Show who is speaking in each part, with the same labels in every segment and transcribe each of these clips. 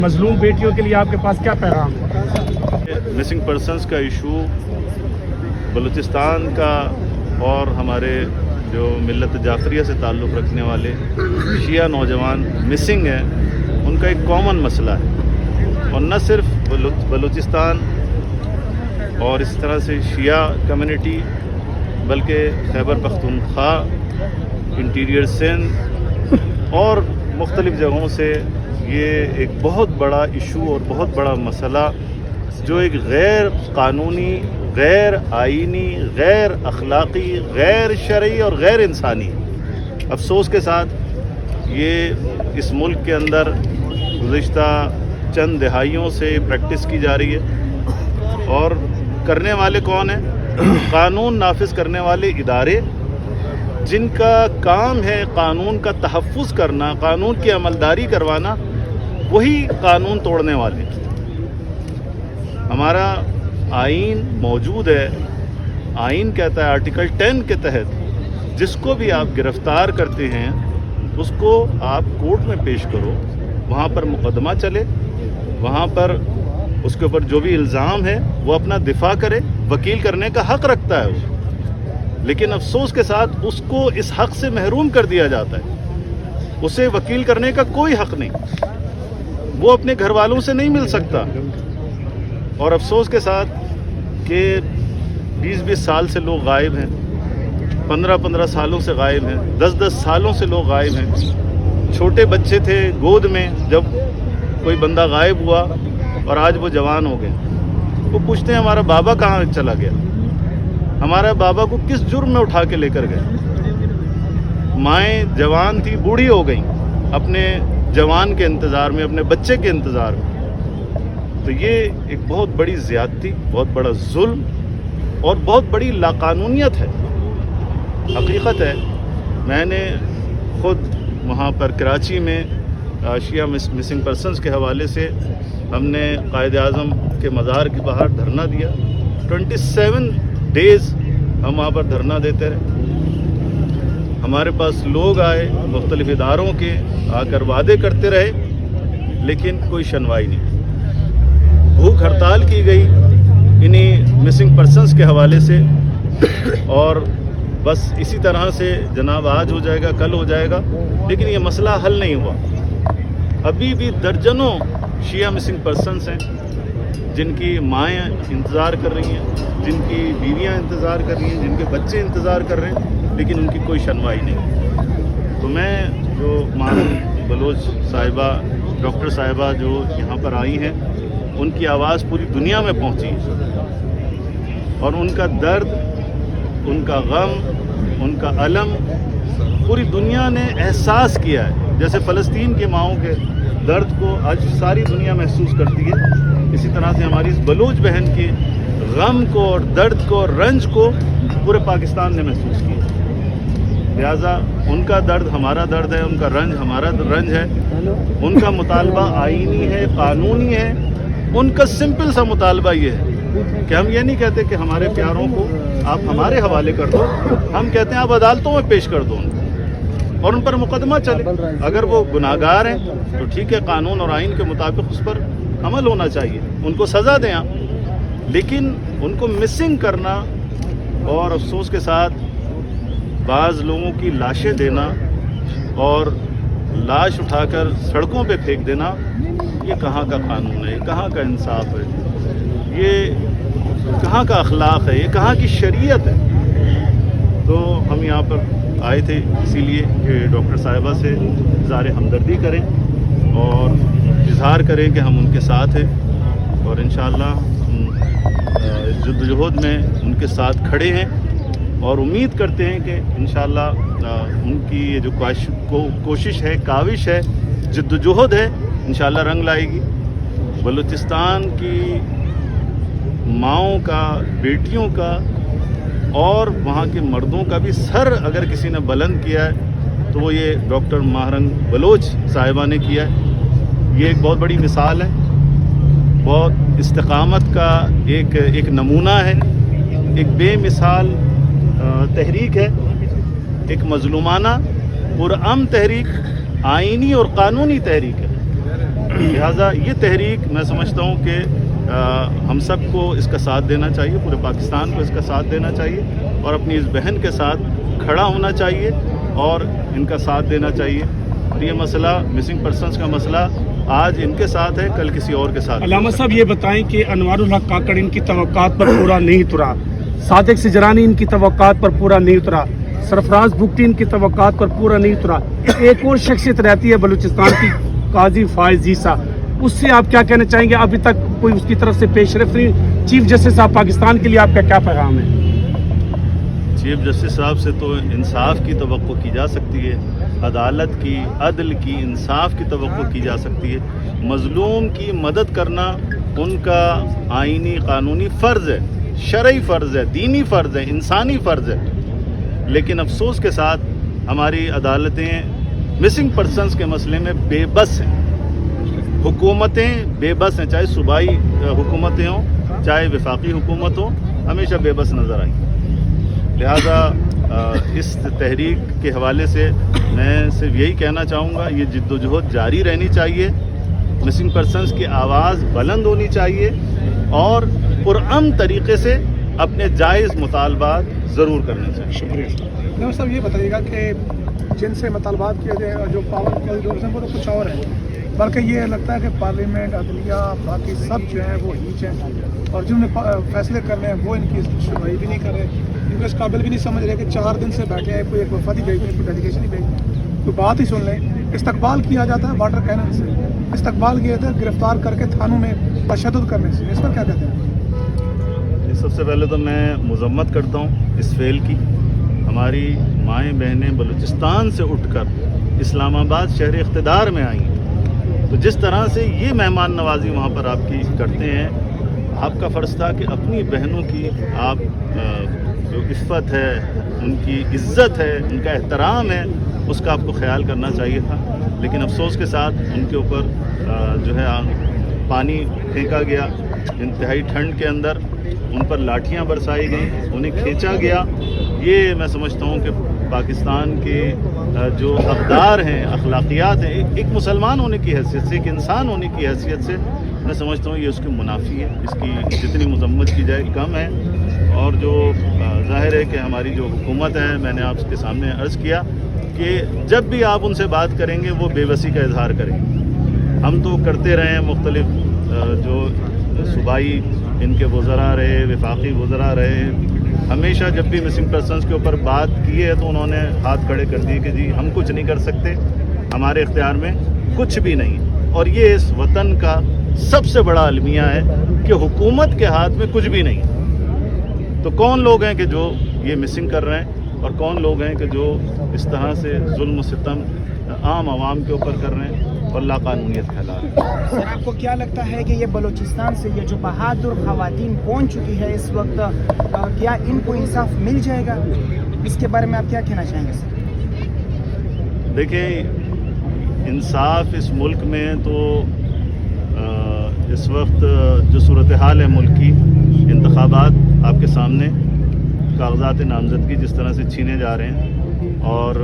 Speaker 1: مظلوم بیٹیوں کے لیے آپ کے پاس کیا پیغام ہے؟
Speaker 2: مسنگ پرسنس کا ایشو بلوچستان کا اور ہمارے جو ملت جعفریہ سے تعلق رکھنے والے شیعہ نوجوان مسنگ ہیں، ان کا ایک کامن مسئلہ ہے، اور نہ صرف بلوچستان اور اس طرح سے شیعہ کمیونٹی بلکہ خیبر پختونخوا، انٹیریئر سندھ اور مختلف جگہوں سے یہ ایک بہت بڑا ایشو اور بہت بڑا مسئلہ جو ایک غیر قانونی، غیر آئینی، غیر اخلاقی، غیر شرعی اور غیر انسانی، افسوس کے ساتھ یہ اس ملک کے اندر گزشتہ چند دہائیوں سے پریکٹس کی جا رہی ہے۔ اور کرنے والے کون ہیں؟ قانون نافذ کرنے والے ادارے، جن کا کام ہے قانون کا تحفظ کرنا، قانون کی عملداری کروانا، وہی قانون توڑنے والے۔ ہمارا آئین موجود ہے، آئین کہتا ہے آرٹیکل 10 کے تحت جس کو بھی آپ گرفتار کرتے ہیں اس کو آپ کورٹ میں پیش کرو، وہاں پر مقدمہ چلے، وہاں پر اس کے اوپر جو بھی الزام ہے وہ اپنا دفاع کرے، وکیل کرنے کا حق رکھتا ہے وہ، لیکن افسوس کے ساتھ اس کو اس حق سے محروم کر دیا جاتا ہے۔ اسے وکیل کرنے کا کوئی حق نہیں، وہ اپنے گھر والوں سے نہیں مل سکتا، اور افسوس کے ساتھ کہ 20 سال سے لوگ غائب ہیں، 15 سالوں سے غائب ہیں، 10 سالوں سے لوگ غائب ہیں۔ چھوٹے بچے تھے گود میں جب کوئی بندہ غائب ہوا اور آج وہ جوان ہو گئے، وہ پوچھتے ہیں ہمارا بابا کہاں چلا گیا، ہمارا بابا کو کس جرم میں اٹھا کے لے کر گئے۔ مائیں جوان تھی، بوڑھی ہو گئیں اپنے جوان کے انتظار میں، اپنے بچے کے انتظار میں۔ تو یہ ایک بہت بڑی زیادتی، بہت بڑا ظلم اور بہت بڑی لاقانونیت ہے۔ حقیقت ہے، میں نے خود وہاں پر کراچی میں شیعہ مسنگ پرسنس کے حوالے سے ہم نے قائد اعظم کے مزار کے باہر دھرنا دیا، 27 ڈیز ہم وہاں پر دھرنا دیتے رہے۔ ہمارے پاس لوگ آئے مختلف اداروں کے، آ کر وعدے کرتے رہے، لیکن کوئی سنوائی نہیں۔ بھوک ہڑتال کی گئی انہی مسنگ پرسنس کے حوالے سے، اور بس اسی طرح سے جناب آج ہو جائے گا، کل ہو جائے گا، لیکن یہ مسئلہ حل نہیں ہوا۔ ابھی بھی درجنوں شیعہ مسنگ پرسنس ہیں جن کی مائیں انتظار کر رہی ہیں، جن کی بیویاں انتظار کر رہی ہیں، جن کے بچے انتظار کر رہے ہیں، لیکن ان کی کوئی سنوائی نہیں۔ تو میں جو معلوم بلوچ صاحبہ، ڈاکٹر صاحبہ جو یہاں پر آئی ہیں، ان کی آواز پوری دنیا میں پہنچی، اور ان کا درد، ان کا غم، ان کا الم پوری دنیا نے احساس کیا ہے۔ جیسے فلسطین کی ماؤں کے درد کو آج ساری دنیا محسوس کرتی ہے، اسی طرح سے ہماری اس بلوچ بہن کے غم کو اور درد کو اور رنج کو پورے پاکستان نے محسوس کیا۔ لہٰذا ان کا درد ہمارا درد ہے، ان کا رنج ہمارا رنج ہے، ان کا مطالبہ آئینی ہے، قانونی ہے۔ ان کا سمپل سا مطالبہ یہ ہے کہ ہم یہ نہیں کہتے کہ ہمارے پیاروں کو آپ ہمارے حوالے کر دو، ہم کہتے ہیں آپ عدالتوں میں پیش کر دو ان کو، اور ان پر مقدمہ چلے۔ اگر وہ گناہ گار ہیں تو ٹھیک ہے، قانون اور آئین کے مطابق اس پر عمل ہونا چاہیے، ان کو سزا دیں آپ، لیکن ان کو مسنگ کرنا اور افسوس کے ساتھ بعض لوگوں کی لاشیں دینا اور لاش اٹھا کر سڑکوں پہ پھینک دینا، یہ کہاں کا قانون ہے، یہ کہاں کا انصاف ہے، یہ کہاں کا اخلاق ہے، یہ کہاں کی شریعت ہے۔ تو ہم یہاں پر آئے تھے اسی لیے کہ ڈاکٹر صاحبہ سے اظہار ہمدردی کریں اور اظہار کریں کہ ہم ان کے ساتھ ہیں، اور انشاءاللہ ہم جدوجہد میں ان کے ساتھ کھڑے ہیں، اور امید کرتے ہیں کہ انشاءاللہ ان کی یہ جو کوشش ہے، کاوش ہے، جدوجہد ہے، انشاءاللہ رنگ لائے گی۔ بلوچستان کی ماؤں کا، بیٹیوں کا اور وہاں کے مردوں کا بھی سر اگر کسی نے بلند کیا ہے تو وہ یہ ڈاکٹر ماہرنگ بلوچ صاحبہ نے کیا ہے۔ یہ ایک بہت بڑی مثال ہے، بہت استقامت کا ایک نمونہ ہے، ایک بے مثال تحریک ہے، ایک مظلومانہ پرامن تحریک، آئینی اور قانونی تحریک ہے۔ لہٰذا یہ تحریک میں سمجھتا ہوں کہ ہم سب کو اس کا ساتھ دینا چاہیے، پورے پاکستان کو اس کا ساتھ دینا چاہیے اور اپنی اس بہن کے ساتھ کھڑا ہونا چاہیے اور ان کا ساتھ دینا چاہیے. اور یہ مسئلہ مسنگ پرسنس کا مسئلہ آج ان کے ساتھ ہے، کل کسی اور کے ساتھ.
Speaker 1: علامہ صاحب یہ بتائیں کہ انوار الحق کاکڑ ان کی توقعات پر پورا نہیں اترا، صادق سجرانی ان کی توقعات پر پورا نہیں اترا، سرفراز بگٹی ان کی توقعات پر پورا نہیں اترا. ایک اور شخصیت رہتی ہے بلوچستان کی، قاضی فائز عیسیٰ، اس سے آپ کیا کہنا چاہیں گے؟ ابھی تک کوئی اس کی طرف سے پیش رفت نہیں. چیف جسٹس صاحب پاکستان کے لیے آپ کا کیا پیغام ہے؟
Speaker 2: چیف جسٹس صاحب سے تو انصاف کی توقع کی جا سکتی ہے، عدالت کی، عدل کی، انصاف کی توقع کی جا سکتی ہے. مظلوم کی مدد کرنا ان کا آئینی قانونی فرض ہے، شرعی فرض ہے، دینی فرض ہے، انسانی فرض ہے. لیکن افسوس کے ساتھ ہماری عدالتیں مسنگ پرسنس کے مسئلے میں بے بس ہیں، حکومتیں بے بس ہیں، چاہے صوبائی حکومتیں ہوں چاہے وفاقی حکومت ہو، ہمیشہ بے بس نظر آئی. لہذا اس تحریک کے حوالے سے میں صرف یہی کہنا چاہوں گا، یہ جد و جہد جاری رہنی چاہیے، مسنگ پرسنس کی آواز بلند ہونی چاہیے اور پرامن طریقے سے اپنے جائز مطالبات ضرور کرنے چاہیے.
Speaker 3: شکریہ صاحب. یہ بتائیے گا کہ جن سے مطالبات کیے گئے اور جو پاور کریڈورز ہیں وہ تو کچھ اور ہے، بلکہ یہ لگتا ہے کہ پارلیمنٹ، عدلیہ، باقی سب جو ہیں وہ ہیچ ہیں اور جنہوں نے فیصلے کرنے ہیں وہ ان کی سنوائی بھی نہیں کر رہے، ان کو اس قابل بھی نہیں سمجھ رہے کہ 4 دن سے بیٹھے ہیں، کوئی ایک وفد ہی بھیج دیں، کوئی ڈیلیگیشن ہی بھیج دیں، کوئی بات ہی سن لیں. استقبال کیا جاتا ہے واٹر کینن سے، استقبال کیا جاتا ہے گرفتار کر کے تھانوں میں تشدد کرنے سے. اس پر کیا کہتے ہیں؟
Speaker 2: سب سے پہلے تو میں مذمت کرتا ہوں اس فعل کی. ہماری مائیں بہنیں بلوچستان سے اٹھ کر اسلام آباد شہر اقتدار میں آئی ہیں، تو جس طرح سے یہ مہمان نوازی وہاں پر آپ کی کرتے ہیں، آپ کا فرض تھا کہ اپنی بہنوں کی آپ جو عفت ہے، ان کی عزت ہے، ان کا احترام ہے، اس کا آپ کو خیال کرنا چاہیے تھا. لیکن افسوس کے ساتھ ان کے اوپر جو ہے پانی پھینکا گیا، انتہائی ٹھنڈ کے اندر ان پر لاٹھیاں برسائی گئیں، انہیں کھینچا گیا. یہ میں سمجھتا ہوں کہ پاکستان کے جو اقدار ہیں، اخلاقیات ہیں، ایک مسلمان ہونے کی حیثیت سے، ایک انسان ہونے کی حیثیت سے میں سمجھتا ہوں یہ اس کی منافی ہے. اس کی جتنی مذمت کی جائے کم ہے. اور جو ظاہر ہے کہ ہماری جو حکومت ہے، میں نے آپ کے سامنے عرض کیا کہ جب بھی آپ ان سے بات کریں گے وہ بے بسی کا اظہار کریں گے. ہم تو کرتے رہے ہیں، مختلف جو صوبائی ان کے وزراء رہے، وفاقی وزراء رہے، ہمیشہ جب بھی مسنگ پرسنس کے اوپر بات کی ہے تو انہوں نے ہاتھ کھڑے کر دیے کہ جی ہم کچھ نہیں کر سکتے، ہمارے اختیار میں کچھ بھی نہیں. اور یہ اس وطن کا سب سے بڑا المیہ ہے کہ حکومت کے ہاتھ میں کچھ بھی نہیں. تو کون لوگ ہیں کہ جو یہ مسنگ کر رہے ہیں اور کون لوگ ہیں کہ جو اس طرح سے ظلم و ستم عام عوام کے اوپر کر رہے ہیں اور لا قانونیت پھیلا رہے ہیں.
Speaker 4: سر آپ کو کیا لگتا ہے کہ یہ بلوچستان سے یہ جو بہادر خواتین پہنچ چکی ہے اس وقت، کیا ان کو انصاف مل جائے گا؟ اس کے بارے میں آپ کیا کہنا چاہیں گے سر؟
Speaker 2: دیکھیں، انصاف اس ملک میں تو اس وقت جو صورتحال ہے ملک کی، انتخابات آپ کے سامنے، کاغذات نامزدگی جس طرح سے چھینے جا رہے ہیں اور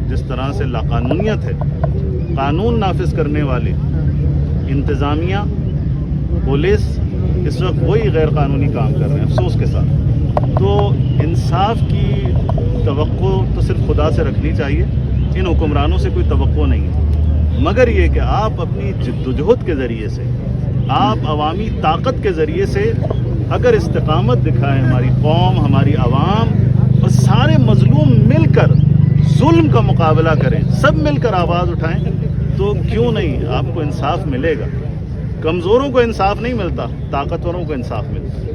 Speaker 2: جس طرح سے لاقانونیت ہے، قانون نافذ کرنے والے انتظامیہ، پولیس اس وقت وہی غیر قانونی کام کر رہے ہیں افسوس کے ساتھ. تو انصاف کی توقع تو صرف خدا سے رکھنی چاہیے، ان حکمرانوں سے کوئی توقع نہیں ہے، مگر یہ کہ آپ اپنی جد و جہد کے ذریعے سے، آپ عوامی طاقت کے ذریعے سے اگر استقامت دکھائیں، ہماری قوم، ہماری عوام اور سارے مظلوم مل کر ظلم کا مقابلہ کریں، سب مل کر آواز اٹھائیں، تو کیوں نہیں آپ کو انصاف ملے گا. کمزوروں کو انصاف نہیں ملتا، طاقتوروں کو انصاف ملتا ہے.